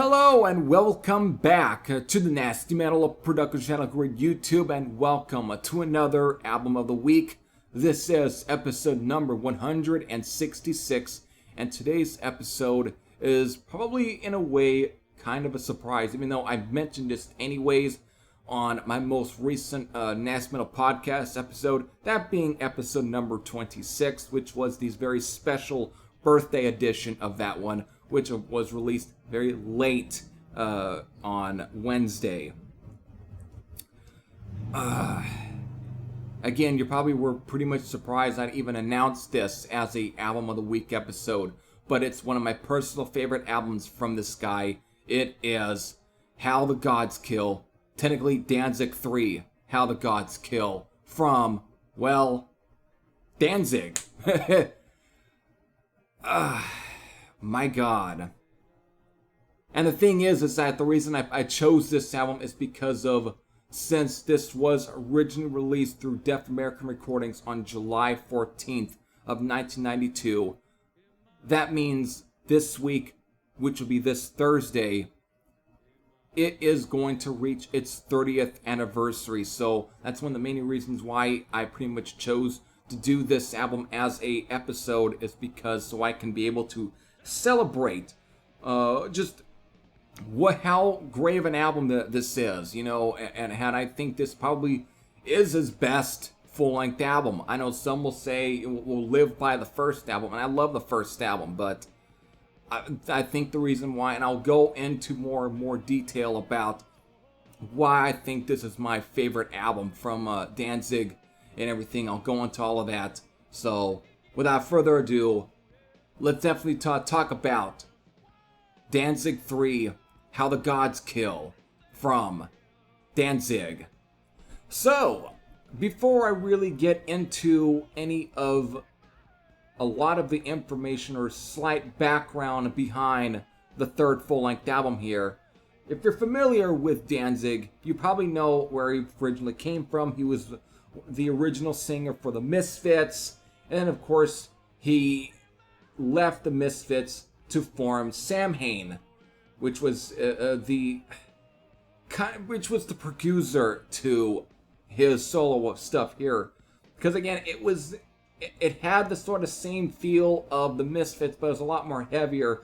Hello and welcome back to the Nasty Metal Production channel here at YouTube, and welcome to another album of the week. This is episode number 166, and today's episode is probably in a way kind of a surprise, even though I've mentioned this anyways on my most recent Nasty Metal podcast episode, that being episode number 26, which was the very special birthday edition of that one, which was released very late on Wednesday. Again, you probably were pretty much surprised I even announced this as a Album of the Week episode, but it's one of my personal favorite albums from this guy. It is How the Gods Kill, technically Danzig III, How the Gods Kill, from, well, Danzig. My God. And the thing is that the reason I chose this album is because of, since this was originally released through Deaf American Recordings on July 14th of 1992, that means this week, which will be this Thursday, it is going to reach its 30th anniversary. So that's one of the main reasons why I pretty much chose to do this album as a episode, is because so I can be able to celebrate just how great of an album this is, you know, and I think this probably is his best full-length album. I know some will say it will live by the first album, and I love the first album, but I think the reason why, and I'll go into more detail about why I think this is my favorite album from Danzig and everything. I'll go into all of that. So, without further ado, let's definitely talk about Danzig III, How the Gods Kill, from Danzig. So, before I really get into a lot of the information or slight background behind the third full-length album here, if you're familiar with Danzig, you probably know where he originally came from. He was the original singer for the Misfits, and then of course he left the Misfits to form Samhain, which was the producer to his solo stuff here, because again it had the sort of same feel of the Misfits, but it was a lot more heavier.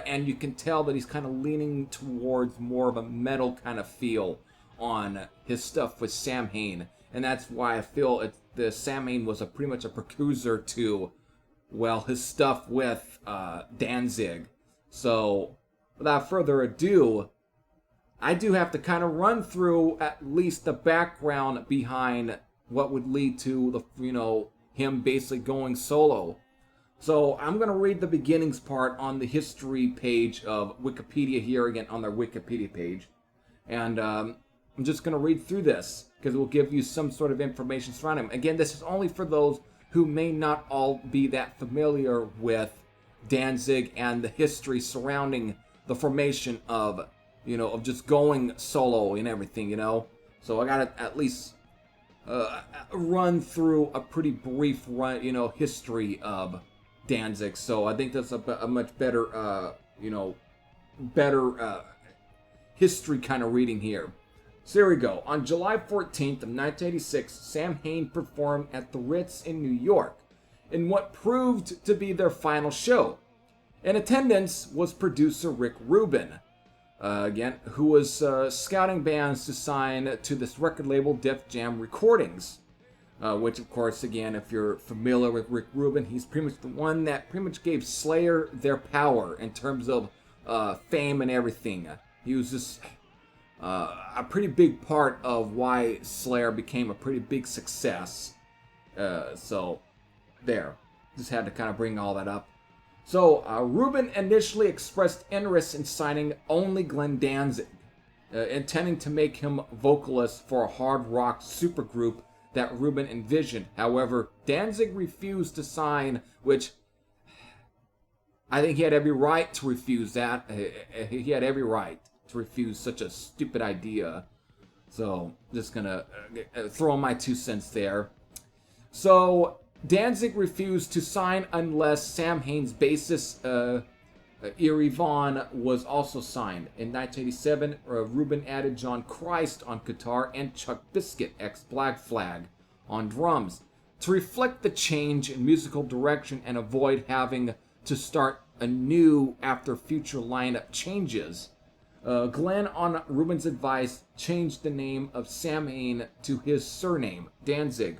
And you can tell that he's kind of leaning towards more of a metal kind of feel on his stuff with Samhain. And that's why I feel the Samhain was pretty much a precursor to, well, his stuff with Danzig. So, without further ado, I do have to kind of run through at least the background behind what would lead to him basically going solo. So I'm going to read the beginnings part on the history page of Wikipedia here, again on their Wikipedia page. And I'm just going to read through this, because it will give you some sort of information surrounding him. Again, this is only for those who may not all be that familiar with Danzig and the history surrounding the formation of just going solo and everything, So I got to at least run through a pretty brief history of Danzig. So I think that's a much better, history kind of reading here. So here we go. On July 14th of 1986, Samhain performed at the Ritz in New York in what proved to be their final show. In attendance was producer Rick Rubin, who was scouting bands to sign to this record label, Def Jam Recordings. Which, of course, again, if you're familiar with Rick Rubin, he's pretty much the one that pretty much gave Slayer their power in terms of fame and everything. He was just a pretty big part of why Slayer became a pretty big success. So, there. Just had to kind of bring all that up. So, Rubin initially expressed interest in signing only Glenn Danzig, intending to make him vocalist for a hard rock supergroup that Rubin envisioned. However, Danzig refused to sign, which I think he had every right to refuse that. He had every right to refuse such a stupid idea. So, just gonna throw in my 2 cents there. So, Danzig refused to sign unless Samhain's bassist Eerie Vaughn was also signed. In 1987, Rubin added John Christ on guitar and Chuck Biscuit, ex-Black Flag, on drums, to reflect the change in musical direction and avoid having to start anew after future lineup changes. Glenn, on Rubin's advice, changed the name of Samhain to his surname, Danzig.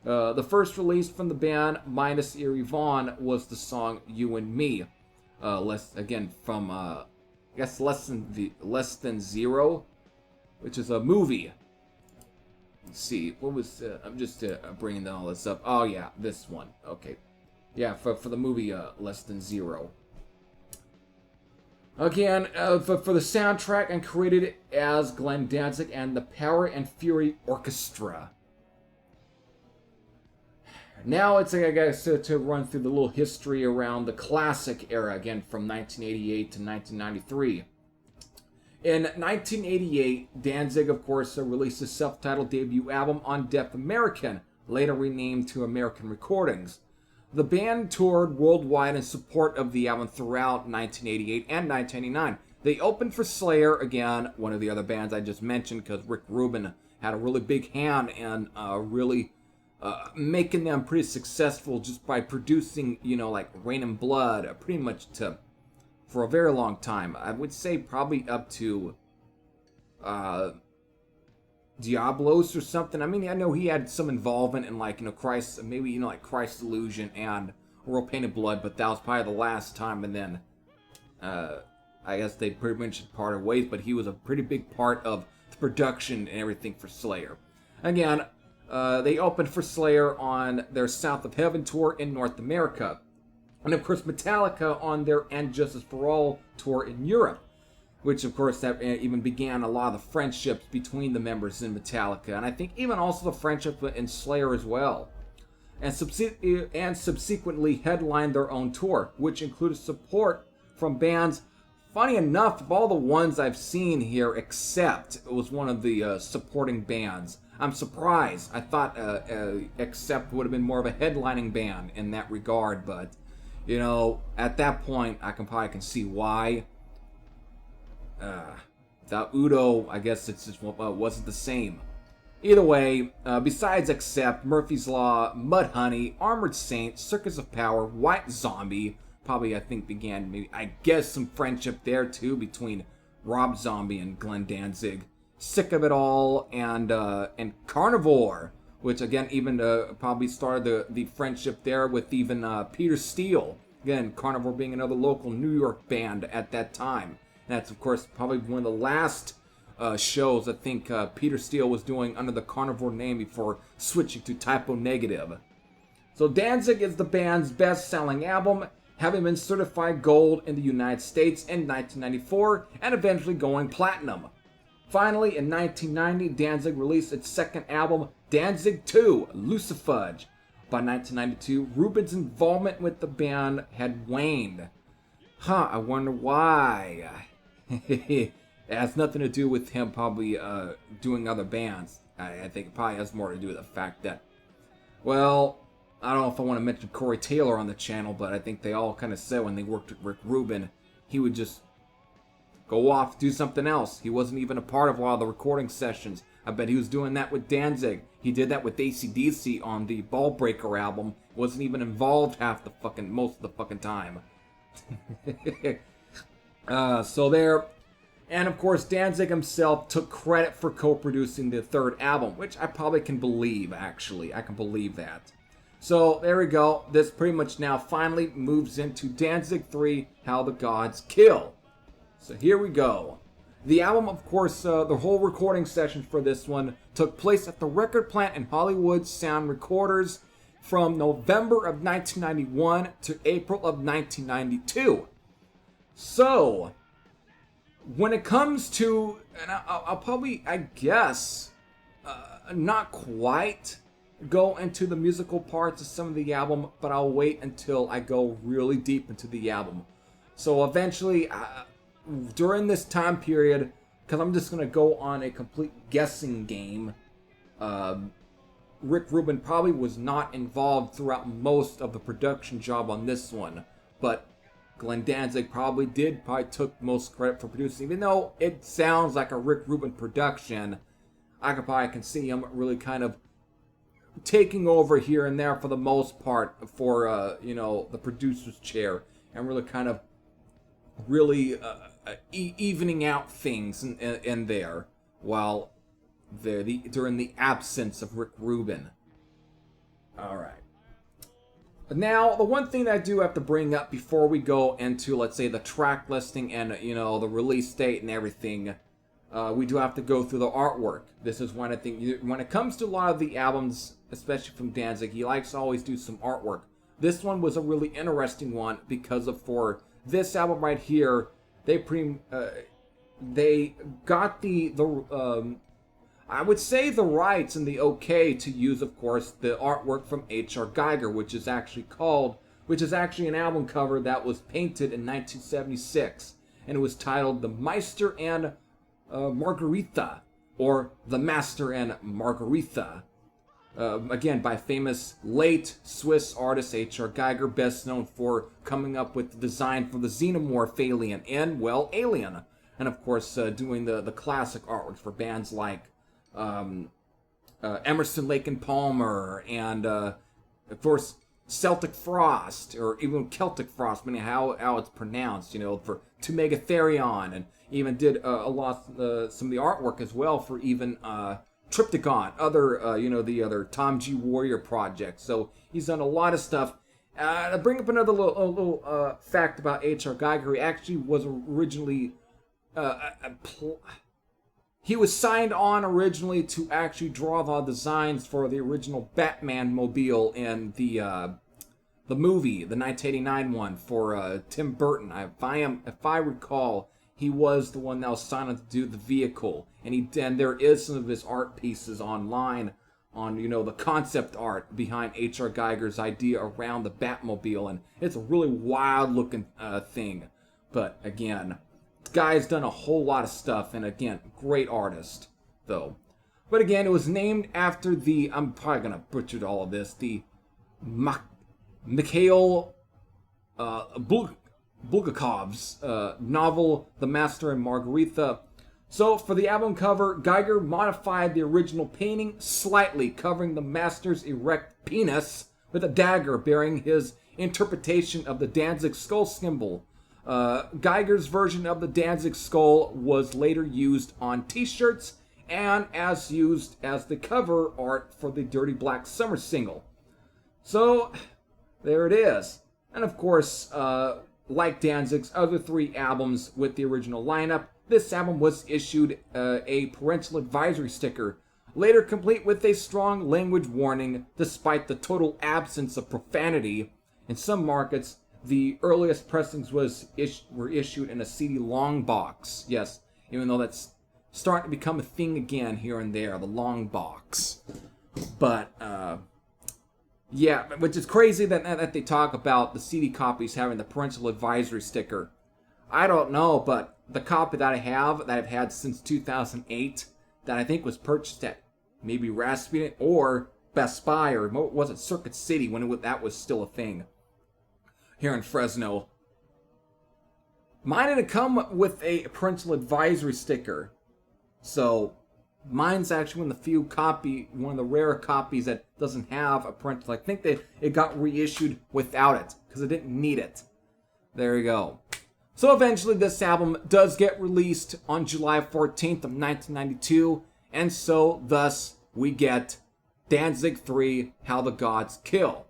The first release from the band, minus Eerie Vaughn, was the song "You and Me." Less than Zero, which is a movie. Let's see, what was? I'm just bringing all this up. Oh yeah, this one. Okay, yeah, for the movie Less Than Zero. Again, for the soundtrack, and created as Glenn Danzig and the Power and Fury Orchestra. Now it's, I guess, to run through the little history around the classic era, again, from 1988 to 1993. In 1988, Danzig, of course, released his self-titled debut album on Deaf American, later renamed to American Recordings. The band toured worldwide in support of the album throughout 1988 and 1989. They opened for Slayer, again, one of the other bands I just mentioned, because Rick Rubin had a really big hand in really making them pretty successful just by producing, like Rain and Blood, pretty much for a very long time. I would say probably up to Diablos or something. I mean, I know he had some involvement in Christ, maybe like Christ's Illusion and World Painted Blood, but that was probably the last time. And then I guess they pretty much parted ways, but he was a pretty big part of the production and everything for Slayer. Again, they opened for Slayer on their South of Heaven tour in North America. And of course, Metallica on their And Justice for All tour in Europe. Which, of course, that even began a lot of the friendships between the members in Metallica. And I think even also the friendship in Slayer as well. And subsequently headlined their own tour, which included support from bands. Funny enough, of all the ones I've seen here, Accept, it was one of the supporting bands. I'm surprised. I thought Accept would have been more of a headlining band in that regard, but, at that point, I can see why. Without Udo, I guess it just wasn't the same. Either way, besides Accept, Murphy's Law, Mudhoney, Armored Saint, Circus of Power, White Zombie, probably I think began some friendship there too between Rob Zombie and Glenn Danzig. Sick of It All and Carnivore, which again even probably started the friendship there with even Peter Steele. Again, Carnivore being another local New York band at that time. That's, of course, probably one of the last shows I think Peter Steele was doing under the Carnivore name before switching to Typo Negative. So Danzig is the band's best-selling album, having been certified gold in the United States in 1994 and eventually going platinum. Finally, in 1990, Danzig released its second album, Danzig II, Lucifuge. By 1992, Rubin's involvement with the band had waned. I wonder why. It has nothing to do with him probably doing other bands. I think it probably has more to do with the fact that, well, I don't know if I want to mention Corey Taylor on the channel, but I think they all kind of said when they worked with Rick Rubin, he would just go off, do something else. He wasn't even a part of a lot of the recording sessions. I bet he was doing that with Danzig. He did that with AC/DC on the Ballbreaker album. Wasn't even involved most of the fucking time. So there. And of course, Danzig himself took credit for co-producing the third album, which I probably can believe, actually. I can believe that. So there we go. This pretty much now finally moves into Danzig III, How the Gods Kill. So here we go. The album, of course, the whole recording session for this one took place at the record plant in Hollywood Sound Recorders from November of 1991 to April of 1992. So, when it comes to, and I'll probably, I guess, not quite go into the musical parts of some of the album, but I'll wait until I go really deep into the album. So eventually, during this time period, because I'm just going to go on a complete guessing game, Rick Rubin probably was not involved throughout most of the production job on this one, but Glenn Danzig probably took most credit for producing, even though it sounds like a Rick Rubin production. I can see him really kind of taking over here and there for the most part for the producer's chair, and really kind of evening out things in there while during the absence of Rick Rubin. All right. Now, the one thing that I do have to bring up before we go into, let's say, the track listing and, the release date and everything, we do have to go through the artwork. This is one I think, when it comes to a lot of the albums, especially from Danzig, he likes to always do some artwork. This one was a really interesting one because for this album right here, they got I would say the rights and the okay to use, of course, the artwork from H.R. Geiger, which is actually an album cover that was painted in 1976, and it was titled The Meister and Margarita, or The Master and Margarita, again, by famous late Swiss artist H.R. Geiger, best known for coming up with the design for the Xenomorph alien in, well, Alien, and of course doing the classic artwork for bands like Emerson, Lake and Palmer, and of course Celtic Frost, or even Celtic Frost, meaning how it's pronounced, for To Megatherion, and even did a lot some of the artwork as well for even Triptychon, the other Tom G. Warrior project. So he's done a lot of stuff. To bring up another little fact about H.R. Geiger, he actually was originally he was signed on originally to actually draw the designs for the original Batman mobile in the movie, the 1989 one for Tim Burton. If I recall, he was the one that was signed on to do the vehicle, and there is some of his art pieces online on the concept art behind H.R. Geiger's idea around the Batmobile, and it's a really wild looking thing. But again, this guy's done a whole lot of stuff, and again, great artist, though. But again, it was named after I'm probably going to butcher all of this, the Mikhail Bulgakov's novel, The Master and Margarita. So, for the album cover, Geiger modified the original painting slightly, covering the Master's erect penis with a dagger bearing his interpretation of the Danzig skull symbol. Geiger's version of the Danzig skull was later used on t-shirts and as used as the cover art for the Dirty Black Summer single. So, there it is. And of course, like Danzig's other 3 albums with the original lineup, this album was issued a parental advisory sticker, later complete with a strong language warning despite the total absence of profanity. In some markets, the earliest pressings were issued in a CD long box. Yes, even though that's starting to become a thing again here and there, the long box. But, yeah, which is crazy that they talk about the CD copies having the parental advisory sticker. I don't know, but the copy that I've had since 2008, that I think was purchased at maybe Rasputin or Best Buy, or was it Circuit City when that was still a thing here in Fresno. Mine didn't come with a parental advisory sticker, so mine's actually one of the rare copies that doesn't have a parental. I think that it got reissued without it because it didn't need it. There you go. So eventually this album does get released on July 14th of 1992, and so thus we get Danzig III, How the Gods Kill.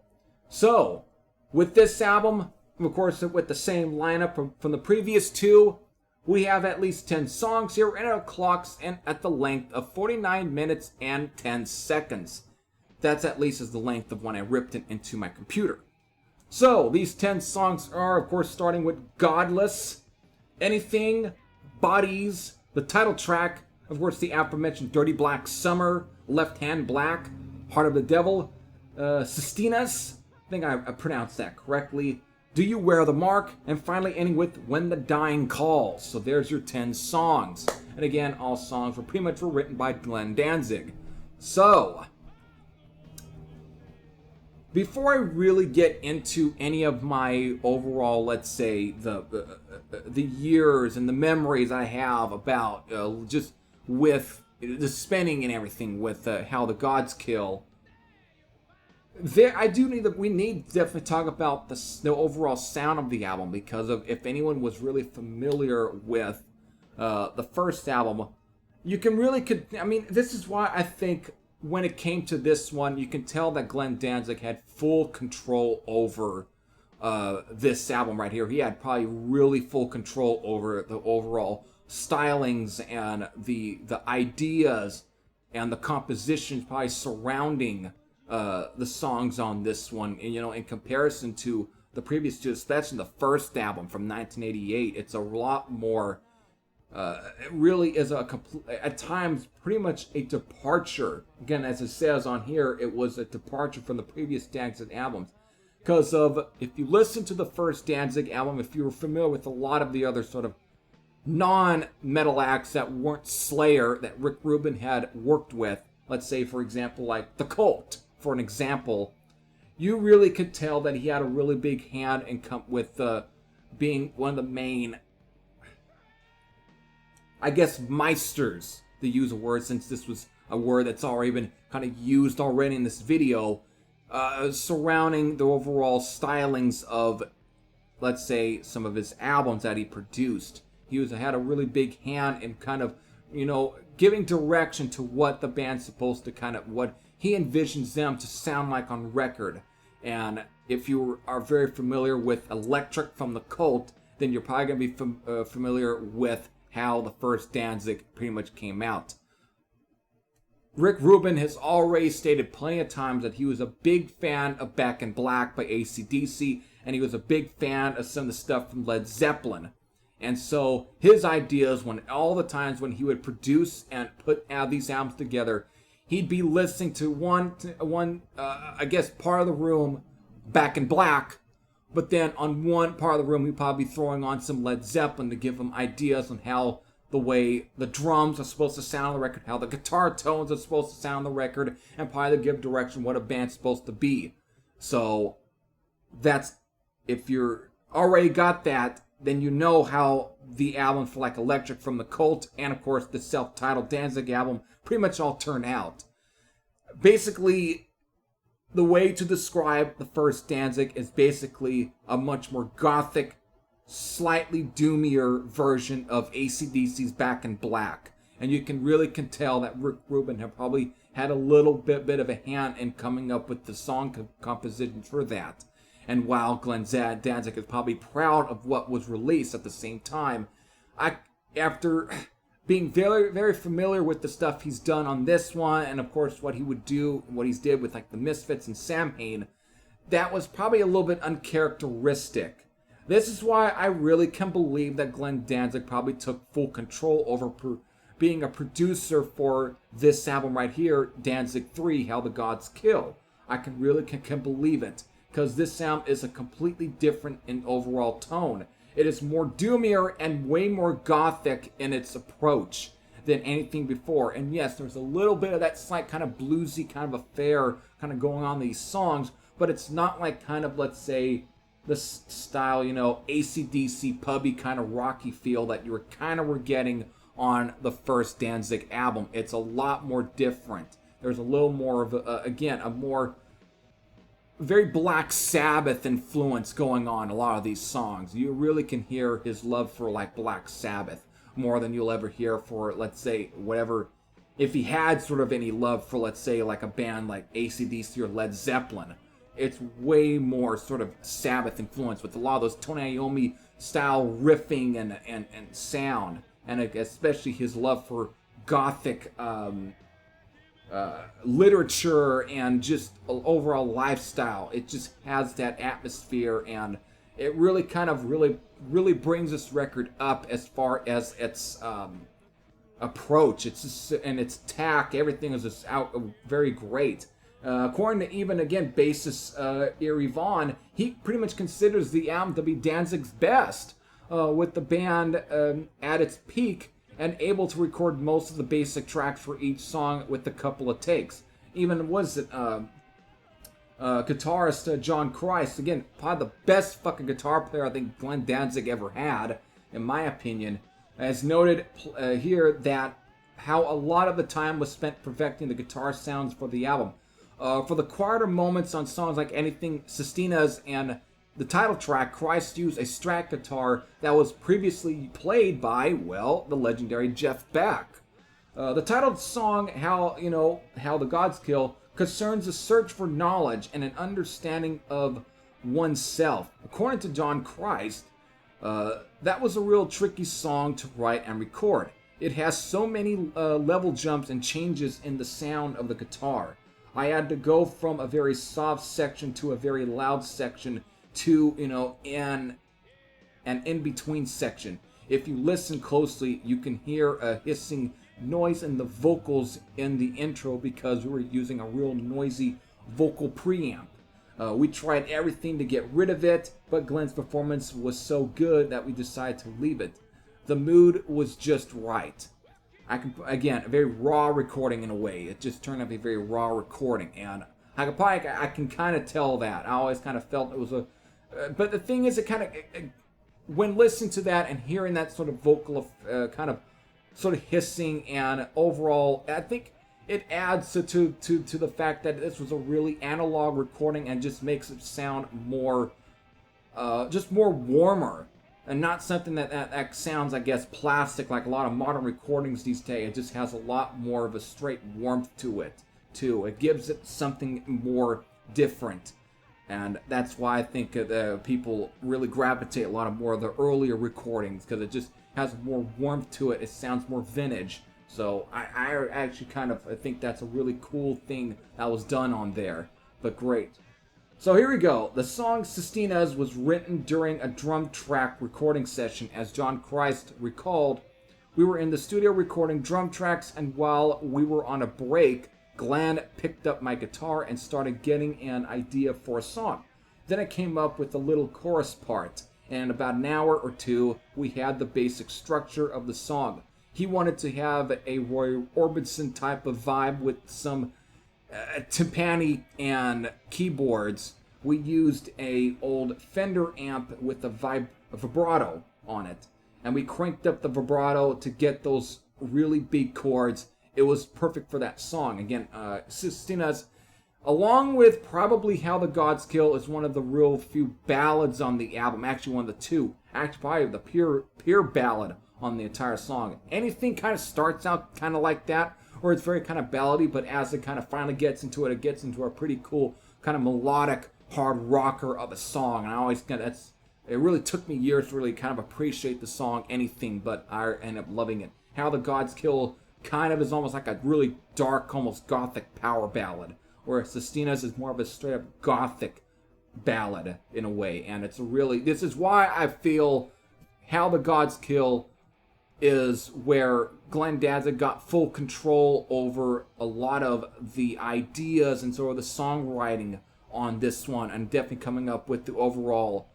So, with this album, of course with the same lineup from the previous 2, we have at least 10 songs here, and it clocks in at the length of 49 minutes and 10 seconds. That's at least as the length of when I ripped it into my computer. So, these 10 songs are, of course, starting with Godless, Anything, Bodies, the title track, of course, the aforementioned Dirty Black Summer, Left Hand Black, Heart of the Devil, Sistinas, I think I pronounced that correctly, Do You Wear the Mark, and finally ending with When the Dying Calls. So there's your 10 songs. And again, all songs were pretty much written by Glenn Danzig. So, before I really get into any of my overall, let's say, the years and the memories I have about just with the spinning and everything with how the gods kill, we need to definitely talk about the overall sound of the album, because of, if anyone was really familiar with the first album, you can really I mean, this is why I think when it came to this one, you can tell that Glenn Danzig had full control over this album right here. He had probably really full control over the overall stylings and the ideas and the compositions probably surrounding the songs on this one. And, you know, in comparison to the previous two, especially the first album from 1988, it's a lot more. It really is at times pretty much a departure. Again, as it says on here, it was a departure from the previous Danzig albums. Because of, if you listen to the first Danzig album, if you were familiar with a lot of the other sort of non-metal acts that weren't Slayer that Rick Rubin had worked with, let's say, for example, like The Cult, for an example, you really could tell that he had a really big hand in with being one of the main, I guess, meisters, to use a word, since this was a word that's already been kind of used already in this video, surrounding the overall stylings of, let's say, some of his albums that he produced. He had a really big hand in kind of, you know, giving direction to what the band's supposed to what he envisions them to sound like on record. And if you are very familiar with Electric from The Cult, then you're probably going to be familiar with how the first Danzig pretty much came out. Rick Rubin has already stated plenty of times that he was a big fan of Back in Black by AC/DC, and he was a big fan of some of the stuff from Led Zeppelin. And so his ideas, all the times when he would produce and put these albums together, he'd be listening to one I guess, part of the room, Back in Black, but then on one part of the room, he'd probably be throwing on some Led Zeppelin to give him ideas on how the way the drums are supposed to sound on the record, how the guitar tones are supposed to sound on the record, and probably to give direction what a band's supposed to be. So that's, if you're already got that, then you know how the album for like Electric from The Cult and of course the self-titled Danzig album pretty much all turn out. Basically, the way to describe the first Danzig is basically a much more gothic, slightly doomier version of AC/DC's Back in Black. And you can tell that Rick Rubin had probably had a little bit of a hand in coming up with the song composition for that. And while Glenn Danzig is probably proud of what was released at the same time, after being very, very familiar with the stuff he's done on this one, and of course what he's did with like the Misfits and Samhain, that was probably a little bit uncharacteristic. This is why I really can believe that Glenn Danzig probably took full control over being a producer for this album right here, Danzig III, How the Gods Kill. I can believe it, because this sound is a completely different in overall tone. It is more doomier and way more gothic in its approach than anything before. And yes, there's a little bit of that slight kind of bluesy kind of affair kind of going on in these songs, but it's not like kind of, let's say, the style, you know, AC/DC pubby kind of rocky feel that you were getting on the first Danzig album. It's a lot more different. There's a little more of a more very Black Sabbath influence going on in a lot of these songs. You really can hear his love for like Black Sabbath more than you'll ever hear for, let's say, whatever, if he had sort of any love for, let's say, like a band like AC/DC or Led Zeppelin. It's way more sort of Sabbath influence with a lot of those Tony Iommi style riffing and sound, and especially his love for gothic literature and just overall lifestyle. It just has that atmosphere, and it really kind of really brings this record up as far as its approach. It's just, and its tack, everything is just out very great. According to even again bassist Eerie Vaughn, he pretty much considers the album to be Danzig's best, with the band at its peak and able to record most of the basic tracks for each song with a couple of takes. Even guitarist John Christ, again, probably the best fucking guitar player I think Glenn Danzig ever had, in my opinion, has noted here that how a lot of the time was spent perfecting the guitar sounds for the album. For the quieter moments on songs like Anything, Sestinas, and the title track, Christ used a Strat guitar that was previously played by, well, the legendary Jeff Beck. The titled song, How the Gods Kill, concerns a search for knowledge and an understanding of oneself. According to John Christ, that was a real tricky song to write and record. It has so many level jumps and changes in the sound of the guitar. I had to go from a very soft section to a very loud section to, an in-between section. If you listen closely, you can hear a hissing noise in the vocals in the intro because we were using a real noisy vocal preamp. We tried everything to get rid of it, but Glenn's performance was so good that we decided to leave it. The mood was just right. Again, a very raw recording in a way. It just turned out to be a very raw recording, and I can kind of tell that. I always kind of felt it was but the thing is, when listening to that and hearing that sort of vocal, kind of sort of hissing, and overall, I think it adds to the fact that this was a really analog recording and just makes it sound more, just more warmer. And not something that sounds, I guess, plastic like a lot of modern recordings these days. It just has a lot more of a straight warmth to it, too. It gives it something more different. And that's why I think people really gravitate a lot more of the earlier recordings, because it just has more warmth to it. It sounds more vintage. So I actually I think that's a really cool thing that was done on there. But great. So here we go. The song Sestinas was written during a drum track recording session. As John Christ recalled, we were in the studio recording drum tracks, and while we were on a break, Glenn picked up my guitar and started getting an idea for a song. Then I came up with a little chorus part, and in about an hour or two, we had the basic structure of the song. He wanted to have a Roy Orbison type of vibe with some timpani and keyboards. We used a old Fender amp with a vibrato on it, and we cranked up the vibrato to get those really big chords. It was perfect for that song. Again, Sestinas, along with probably How the Gods Kill, is one of the real few ballads on the album. Actually, one of the two. Actually, probably the pure ballad on the entire song. Anything kind of starts out kind of like that, or it's very kind of ballady, but as it kind of finally gets into it gets into a pretty cool kind of melodic hard rocker of a song. And it really took me years to really kind of appreciate the song Anything, but I ended up loving it. How the Gods Kill kind of is almost like a really dark, almost gothic power ballad, whereas Sestinas is more of a straight up gothic ballad in a way. And this is why I feel How the Gods Kill is where Glenn Danzig got full control over a lot of the ideas and sort of the songwriting on this one, and definitely coming up with the overall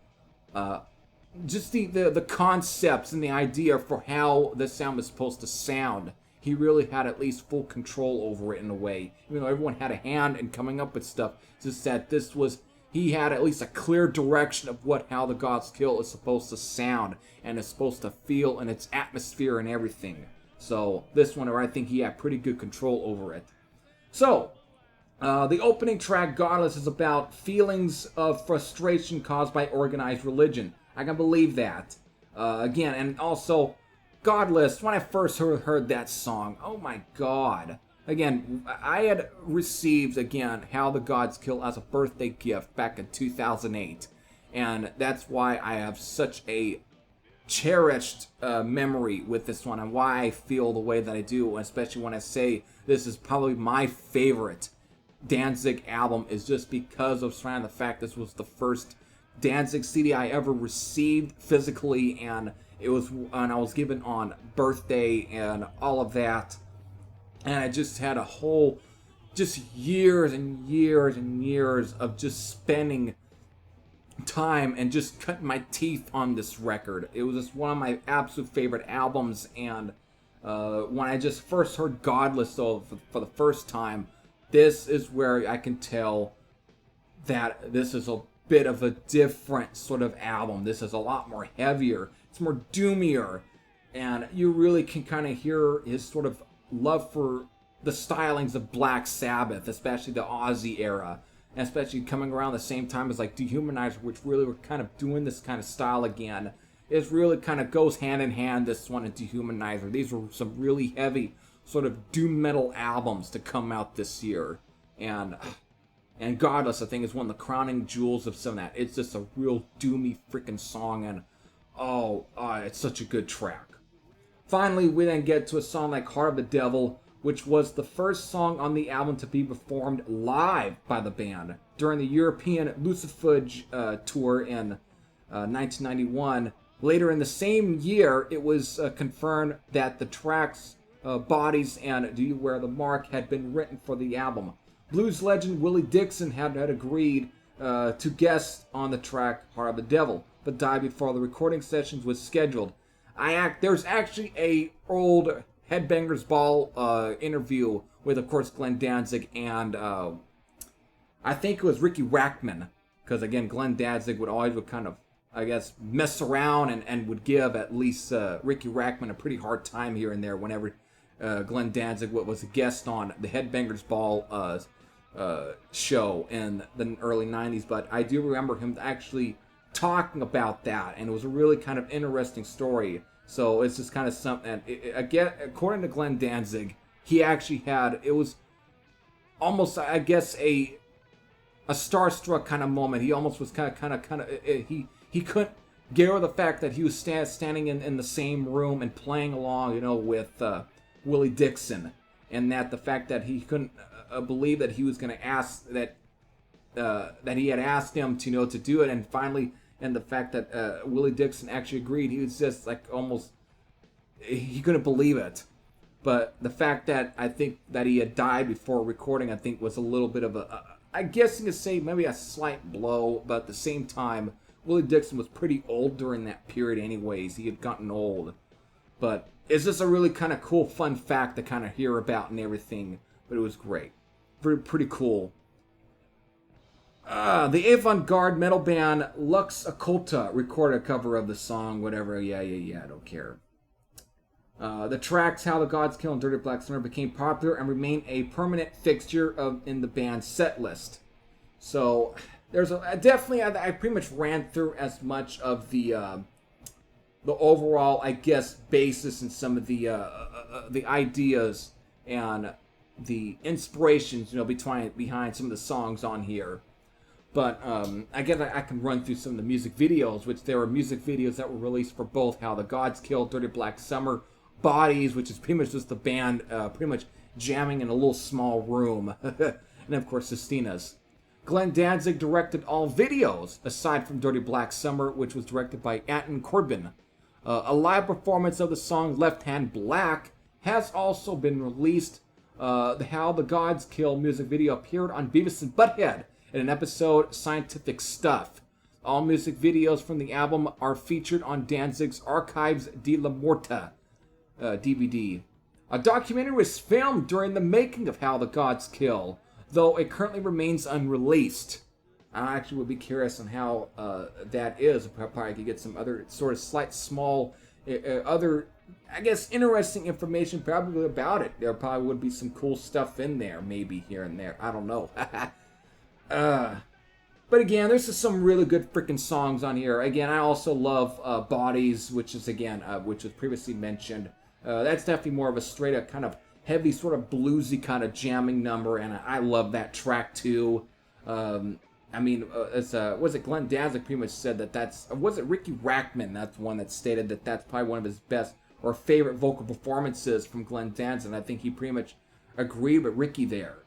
just the concepts and the idea for how this sound was supposed to sound. He really had at least full control over it in a way. Even though everyone had a hand in coming up with stuff, just that he had at least a clear direction of what How the Gods Kill is supposed to sound and is supposed to feel, and its atmosphere and everything. So this one, I think he had pretty good control over it. So the opening track, Godless, is about feelings of frustration caused by organized religion. I can believe that. Again, and also Godless, when I first heard that song, oh my god. Again, I had received, How the Gods Kill as a birthday gift back in 2008. And that's why I have such a cherished memory with this one, and why I feel the way that I do, especially when I say this is probably my favorite Danzig album, is just because of the fact this was the first Danzig CD I ever received physically, and I was given on birthday and all of that. And I just had a whole, just years and years and years of just spending time and just cutting my teeth on this record. It was just one of my absolute favorite albums, and when I just first heard Godless for the first time, this is where I can tell that this is a bit of a different sort of album. This is a lot more heavier. It's more doomier. And you really can kind of hear his sort of love for the stylings of Black Sabbath, especially the Ozzy era. And especially coming around the same time as like Dehumanizer, which really were kind of doing this kind of style again. It really kind of goes hand in hand, this one and Dehumanizer. These were some really heavy sort of doom metal albums to come out this year. And Godless, I think, is one of the crowning jewels of some of that. It's just a real doomy freaking song, and it's such a good track. Finally, we then get to a song like Heart of the Devil, which was the first song on the album to be performed live by the band during the European Lucifuge tour in 1991. Later in the same year, it was confirmed that the tracks Bodies and Do You Wear the Mark had been written for the album. Blues legend Willie Dixon had agreed to guest on the track Heart of the Devil, but died before the recording sessions was scheduled. There's actually a old Headbangers Ball interview with, of course, Glenn Danzig and I think it was Ricky Rackman, because again, Glenn Danzig would kind of, I guess, mess around and would give at least Ricky Rackman a pretty hard time here and there whenever Glenn Danzig was a guest on the Headbangers Ball show in the early 90s. But I do remember him actually talking about that, and it was a really kind of interesting story. So it's just kind of something, again, according to Glenn Danzig, he actually had, it was almost, I guess, a starstruck kind of moment. He almost was he couldn't get over the fact that he was standing in the same room and playing along, with Willie Dixon, and that the fact that he couldn't believe that he was going to ask that he had asked him to do it, and finally, and the fact that Willie Dixon actually agreed, he was just like he couldn't believe it. But the fact that I think that he had died before recording, I think, was a little bit of I guess you could say maybe a slight blow, but at the same time, Willie Dixon was pretty old during that period anyways. He had gotten old. But it's just a really kind of cool, fun fact to kind of hear about and everything. But it was great. Pretty cool. The avant-garde metal band Lux Occulta recorded a cover of the song, whatever. Yeah, I don't care. The tracks How the Gods Kill and Dirty Black Summer became popular and remained a permanent fixture in the band's set list. So there's definitely, I pretty much ran through as much of the overall, I guess, basis and some of the ideas and the inspirations, behind some of the songs on here. But I guess I can run through some of the music videos, which there were music videos that were released for both How the Gods Kill, Dirty Black Summer, Bodies, which is pretty much just the band pretty much jamming in a little small room, and of course Sistina's. Glenn Danzig directed all videos, aside from Dirty Black Summer, which was directed by Anton Corbin. A live performance of the song Left Hand Black has also been released. The How the Gods Kill music video appeared on Beavis and Butthead in an episode Scientific Stuff. All music videos from the album are featured on Danzig's Archives de la Morta DVD. A documentary was filmed during the making of How the Gods Kill, though it currently remains unreleased. I actually would be curious on how that is. Probably could get some other sort of slight, small, other, I guess, interesting information probably about it. There probably would be some cool stuff in there, maybe here and there. I don't know. But again, there's just some really good freaking songs on here. Again, I also love Bodies, which is, again, which was previously mentioned. That's definitely more of a straight up kind of heavy, sort of bluesy kind of jamming number, and I love that track too. Was it Glenn Danzig pretty much said was it Ricky Rackman? That's one that stated that that's probably one of his best or favorite vocal performances from Glenn Danzig. I think he pretty much agreed with Ricky there.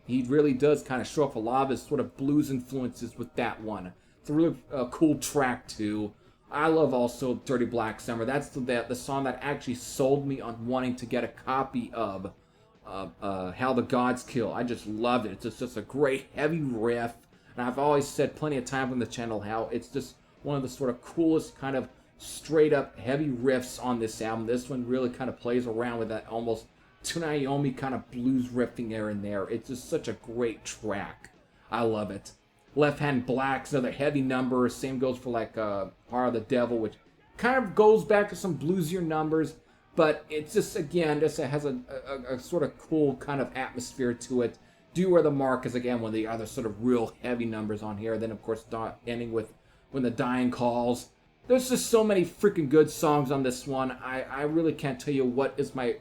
He really does kind of show off a lot of his sort of blues influences with that one. It's a really cool track too. I love also Dirty Black Summer. That's the song that actually sold me on wanting to get a copy of How the Gods Kill. I just loved it. It's just a great heavy riff. And I've always said plenty of times on the channel how it's just one of the sort of coolest kind of straight up heavy riffs on this album. This one really kind of plays around with that almost Tsunayomi kind of blues riffing there and there. It's just such a great track. I love it. Left Hand Black's another heavy number. Same goes for like Heart of the Devil, which kind of goes back to some bluesier numbers. But it's just, again, it has a sort of cool kind of atmosphere to it. Do Where the Mark is, again, one of the other sort of real heavy numbers on here. Then, of course, ending with When the Dying Calls. There's just so many freaking good songs on this one. I really can't tell you what is my,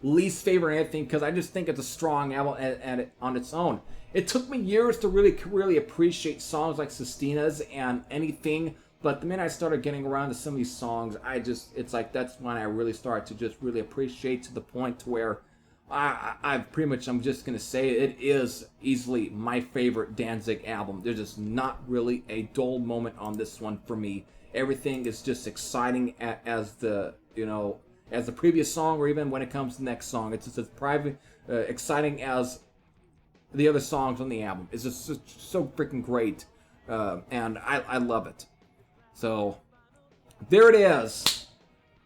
least favorite anything, because I just think it's a strong album on its own. It took me years to really appreciate songs like Sistina's and Anything, but the minute I started getting around to some of these songs, it's like that's when I really started to just really appreciate, to the point to where I'm just going to say it is easily my favorite Danzig album. There's just not really a dull moment on this one for me. Everything is just exciting as the previous song, or even when it comes to the next song. It's just as exciting as the other songs on the album. It's just so freaking great, and I love it. So, there it is.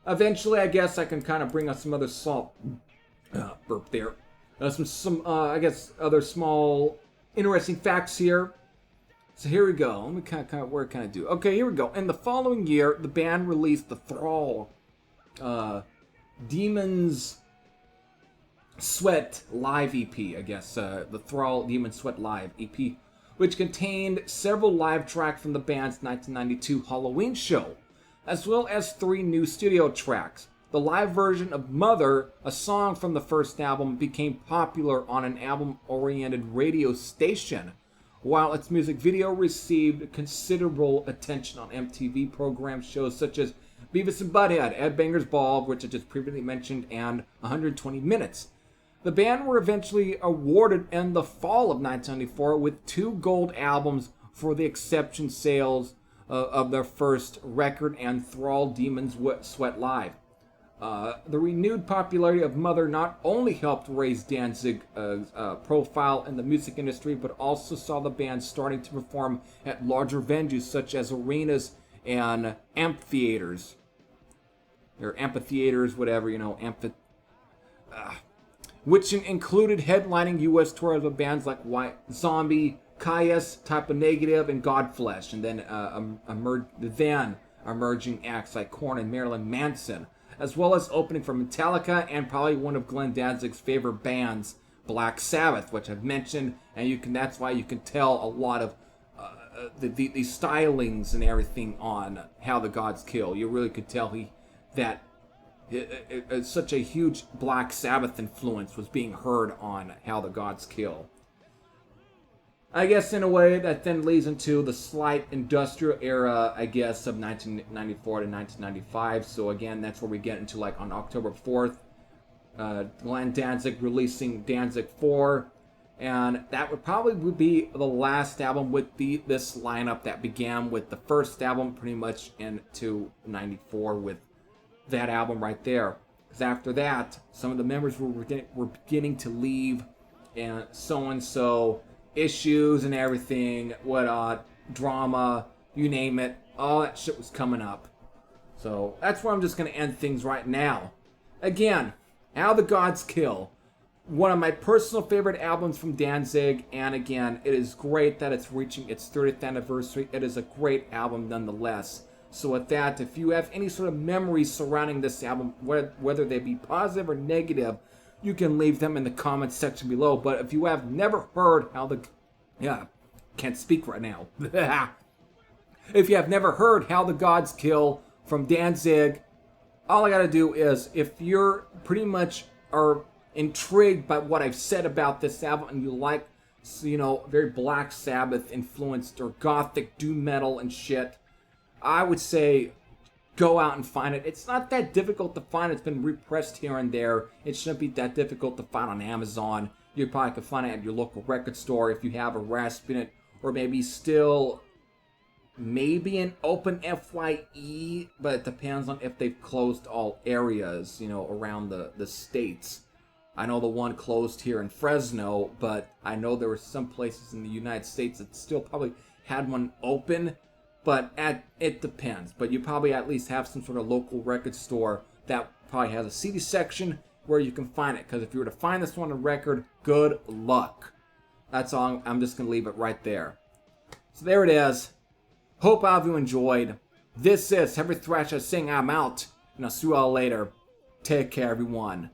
Eventually, I guess I can kind of bring up some other burp there. Some I guess, other small, interesting facts here. So here we go. Let me kind of where can I do? Okay, here we go. In the following year, the band released the Thrall Demon's Sweat Live EP, I guess. The Thrall Demon's Sweat Live EP, which contained several live tracks from the band's 1992 Halloween show, as well as 3 new studio tracks. The live version of Mother, a song from the first album, became popular on an album-oriented radio station, while its music video received considerable attention on MTV program shows such as Beavis and Butthead, Ed Banger's Ball, which I just previously mentioned, and 120 Minutes. The band were eventually awarded in the fall of 1994 with 2 gold albums for the exception sales of their first record and Thrall Demon's Sweat Live. The renewed popularity of Mother not only helped raise Danzig's profile in the music industry, but also saw the band starting to perform at larger venues such as arenas and amphitheaters. Or amphitheaters, whatever, which included headlining U.S. tours of bands like White Zombie, Caius, Type of Negative, and Godflesh, and then emerging acts like Korn and Marilyn Manson, as well as opening for Metallica and probably one of Glenn Danzig's favorite bands, Black Sabbath, which I've mentioned, and that's why you can tell a lot of the stylings and everything on How the Gods Kill. You really could tell that such a huge Black Sabbath influence was being heard on How the Gods Kill. I guess in a way that then leads into the slight industrial era, I guess, of 1994 to 1995. So again, that's where we get into, like, on October 4th, Glenn Danzig releasing Danzig IV, and that would probably be the last album with this lineup that began with the first album pretty much into 94 with that album right there. Because after that, some of the members were beginning to leave, and so issues and everything, drama, you name it, all that shit was coming up. So that's where I'm just going to end things right now. Again, How the Gods Kill, one of my personal favorite albums from Danzig, and again, it is great that it's reaching its 30th anniversary. It is a great album nonetheless. So with that, if you have any sort of memories surrounding this album, whether they be positive or negative, you can leave them in the comments section below. But if you have never heard can't speak right now. If you have never heard How the Gods Kill from Danzig, all I gotta do is, if you're pretty much are intrigued by what I've said about this album and you like, very Black Sabbath influenced or gothic doom metal and shit, I would say go out and find it. It's not that difficult to find. It's been repressed here and there. It shouldn't be that difficult to find on Amazon. You probably can find it at your local record store if you have a rasp in it, or maybe still an open FYE, but it depends on if they've closed all areas, around the states. I know the one closed here in Fresno, but I know there were some places in the United States that still probably had one open. But it depends. But you probably at least have some sort of local record store that probably has a CD section where you can find it. Because if you were to find this one on record, good luck. That's all. I'm just going to leave it right there. So there it is. Hope all of you enjoyed. This is Heavy Thrash I Sing. I'm out. And I'll see you all later. Take care, everyone.